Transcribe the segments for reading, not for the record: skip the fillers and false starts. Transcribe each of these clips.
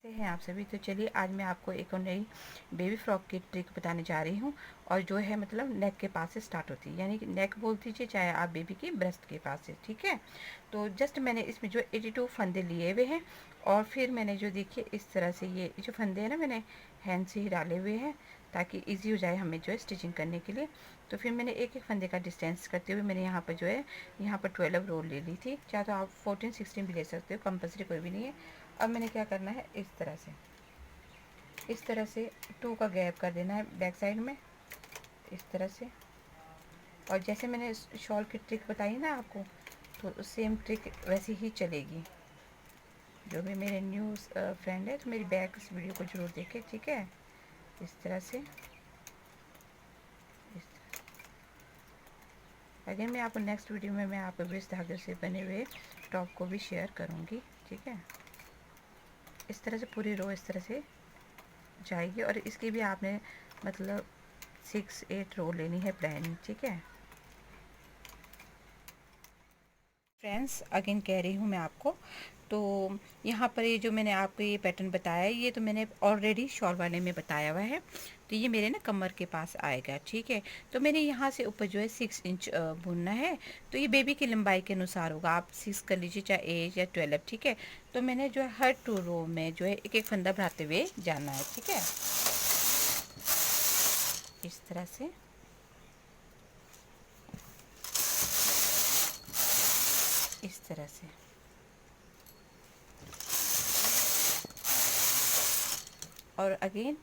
कैसे हैं आप सभी। तो चलिए आज मैं आपको एक और नई बेबी फ्रॉक की ट्रिक बताने जा रही हूँ। और जो है मतलब नेक के पास से स्टार्ट होती है, यानी कि नेक बोल दीजिए चाहे आप बेबी की ब्रेस्ट के पास से, ठीक है। तो जस्ट मैंने इसमें जो 82 फंदे लिए हुए हैं और फिर मैंने जो देखिए इस तरह से ये जो फंदे हैं ना मैंने हैंड से ही डाले हुए हैं ताकि ईजी हो जाए हमें जो है स्टिचिंग करने के लिए। तो फिर मैंने एक एक फंदे का डिस्टेंस करते हुए मैंने यहाँ पर जो है यहाँ पर 12 रोल ले ली थी, चाहे तो आप 14-16 भी ले सकते हो, कंपल्सरी कोई भी नहीं है। अब मैंने क्या करना है, इस तरह से 2 का गैप कर देना है बैक साइड में, इस तरह से। और जैसे मैंने शॉल की ट्रिक बताई ना आपको, तो सेम ट्रिक वैसे ही चलेगी। जो भी मेरे न्यू फ्रेंड है तो मेरी बैक इस वीडियो को ज़रूर देखें, ठीक है। इस तरह से अगर मैं आपको नेक्स्ट वीडियो में मैं आपको ब्रिज धागे से बने हुए टॉप को भी शेयर करूँगी, ठीक है। इस तरह से पूरी रो इस तरह से जाएगी और इसकी भी आपने मतलब 6-8 रो लेनी है प्लान, ठीक है फ्रेंड्स। अगेन कह रही हूँ मैं आपको, तो यहाँ पर ये जो मैंने आपको ये पैटर्न बताया है ये तो मैंने ऑलरेडी शॉल वाले में बताया हुआ है। तो ये मेरे ना कमर के पास आएगा, ठीक है। तो मैंने यहाँ से ऊपर जो है 6 इंच बुनना है। तो ये बेबी की लंबाई के अनुसार होगा, आप 6 कर लीजिए चाहे 8 या 12, ठीक है। तो मैंने जो है हर 2 रो में जो है एक एक फंदा बढ़ाते हुए जाना है, ठीक है, इस तरह से। इस तरह से और अगेन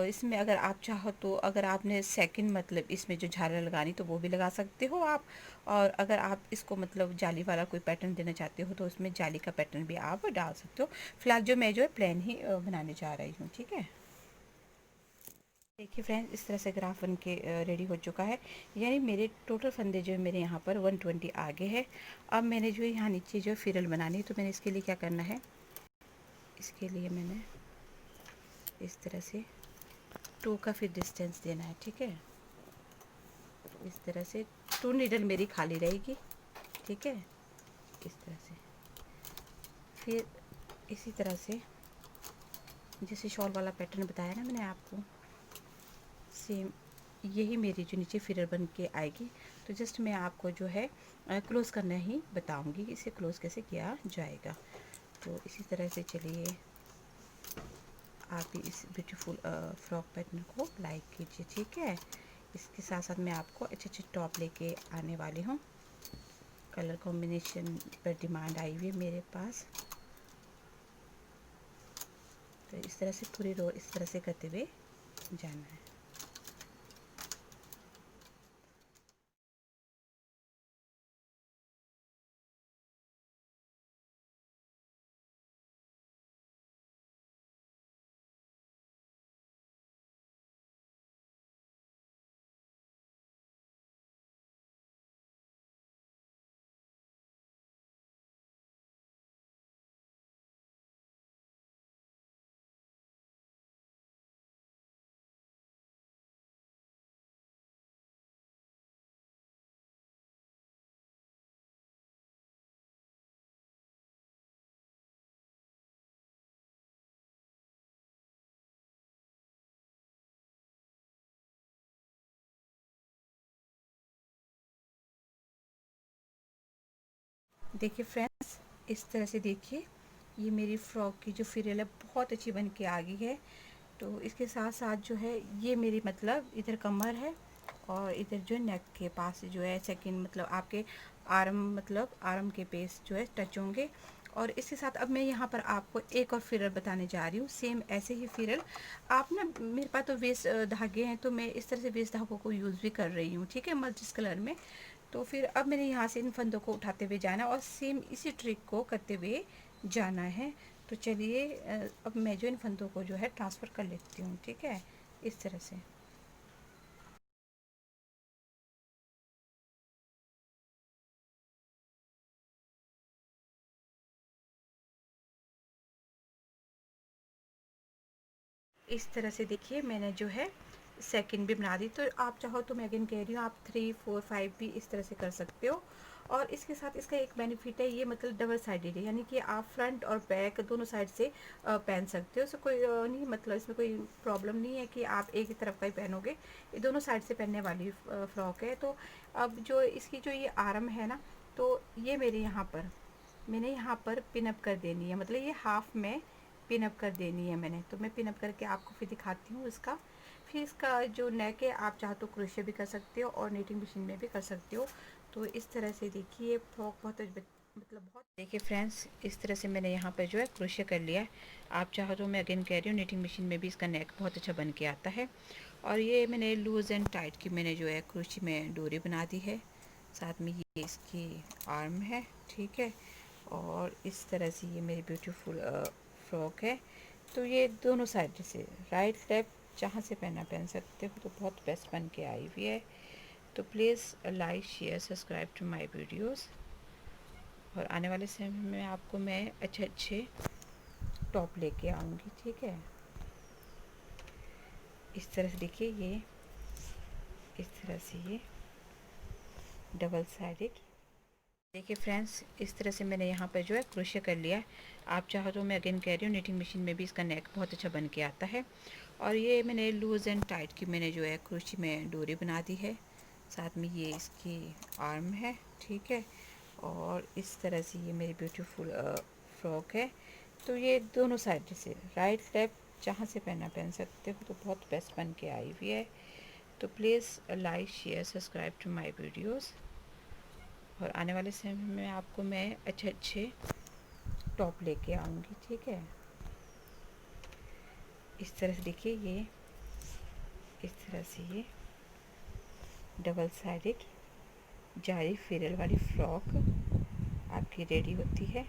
इसमें अगर आप चाहो तो अगर आपने सेकंड मतलब इसमें जो झालर लगानी तो वो भी लगा सकते हो आप। और अगर आप इसको मतलब जाली वाला कोई पैटर्न देना चाहते हो तो उसमें जाली का पैटर्न भी आप डाल सकते हो। फिलहाल जो मैं जो है प्लेन ही बनाने जा रही हूँ, ठीक है। देखिए फ्रेंड्स, इस तरह से ग्राफ बन के रेडी हो चुका है। यानी मेरे टोटल फंदे जो है मेरे यहाँ पर 120 आगे है। अब मैंने जो है यहाँ नीचे जो फिरल बनानी है, तो मैंने इसके लिए क्या करना है, इसके लिए मैंने इस तरह से 2 का फिर डिस्टेंस देना है, ठीक है। इस तरह से 2 नीडल मेरी खाली रहेगी, ठीक है, इस तरह से। फिर इसी तरह से जैसे शॉल वाला पैटर्न बताया ना मैंने आपको, सेम यही मेरी जो नीचे फिरर बन के आएगी। तो जस्ट मैं आपको जो है क्लोज़ करना ही बताऊंगी, इसे क्लोज़ कैसे किया जाएगा। तो इसी तरह से चलिए आप भी इस ब्यूटीफुल फ्रॉक पैटर्न को लाइक कीजिए, ठीक है। इसके साथ साथ मैं आपको अच्छे अच्छे टॉप लेके आने वाली हूँ। कलर कॉम्बिनेशन पर डिमांड आई हुई है मेरे पास। तो इस तरह से पूरी रो इस तरह से करते हुए जाना है। देखिए फ्रेंड्स, इस तरह से देखिए ये मेरी फ्रॉक की जो फ्रिल है बहुत अच्छी बन के आ गई है। तो इसके साथ साथ जो है ये मेरी मतलब इधर कमर है और इधर जो है नेक के पास जो है सेकंड मतलब आपके आर्म मतलब आर्म के पेस जो है टच होंगे। और इसके साथ अब मैं यहाँ पर आपको एक और फिरल बताने जा रही हूँ, सेम ऐसे ही फिरल आप ना, मेरे पास तो वेस्ट धागे हैं तो मैं इस तरह से वेस्ट धागों को यूज़ भी कर रही हूँ, ठीक है, मल्टी कलर में। तो फिर अब मैंने यहाँ से इन फंदों को उठाते हुए जाना और सेम इसी ट्रिक को करते हुए जाना है। तो चलिए अब मैं जो इन फंदों को जो है ट्रांसफ़र कर लेती हूँ, ठीक है, इस तरह से। इस तरह से देखिए मैंने जो है सेकंड भी बना दी। तो आप चाहो तो मैं अगेन कह रही हूँ आप 3 4 5 भी इस तरह से कर सकते हो। और इसके साथ इसका एक बेनिफिट है, ये मतलब डबल साइडेड है, यानी कि आप फ्रंट और बैक दोनों साइड से पहन सकते हो। इससे कोई नहीं, मतलब इसमें कोई प्रॉब्लम नहीं है कि आप एक ही तरफ का ही पहनोगे, ये दोनों साइड से पहनने वाली फ्रॉक है। तो अब जो इसकी जो ये आर्म है ना, तो ये मेरे मैंने यहाँ पर पिन अप कर देनी है, मतलब ये हाफ में पिन अप कर देनी है मैंने। तो मैं पिन अप करके आपको फिर दिखाती हूँ इसका। फिर इसका जो नेक है, आप चाहो तो क्रोशे भी कर सकते हो और नीटिंग मशीन में भी कर सकते हो। तो इस तरह से देखिए ये फ्रॉक बहुत देखिए फ्रेंड्स, इस तरह से मैंने यहाँ पर जो है क्रोशे कर लिया है। आप चाहो तो, मैं अगेन कह रही हूँ, नीटिंग मशीन में भी इसका नेक बहुत अच्छा बन के आता है। और ये मैंने लूज़ एंड टाइट की मैंने जो है क्रोशे में डोरी बना दी है। साथ में ये इसकी आर्म है, ठीक है। और इस तरह से ये मेरी ब्यूटीफुल फ्रॉक है। तो ये दोनों साइड से, राइट लेफ्ट जहाँ से पहन सकते हो। तो बहुत बेस्ट बन के आई हुई है। तो please like share subscribe to my videos. और आने वाले समय में आपको मैं अच्छे अच्छे टॉप लेके आऊँगी, ठीक है। इस तरह से देखिए, ये इस तरह से ये डबल साइडेड। देखिए फ्रेंड्स, इस तरह से मैंने यहाँ पर जो है क्रोशे कर लिया है। आप चाहो तो, मैं अगेन कह रही हूँ, नीटिंग मशीन में भी इसका नेक बहुत अच्छा बन के आता है। और ये मैंने लूज़ एंड टाइट की मैंने जो है क्रोशे में डोरी बना दी है। साथ में ये इसकी आर्म है, ठीक है। और इस तरह से ये मेरी ब्यूटीफुल फ्रॉक है। तो ये दोनों साइड से, राइट लेफ्ट जहाँ से पहन सकते हो। तो बहुत बेस्ट बन के आई हुई है। तो please like share subscribe to my videos. और आने वाले समय में आपको मैं अच्छे अच्छे टॉप लेके आऊँगी, ठीक है। इस तरह से देखिए, ये इस तरह से ये डबल साइडेड जारी फिरल वाली फ्रॉक आपकी रेडी होती है।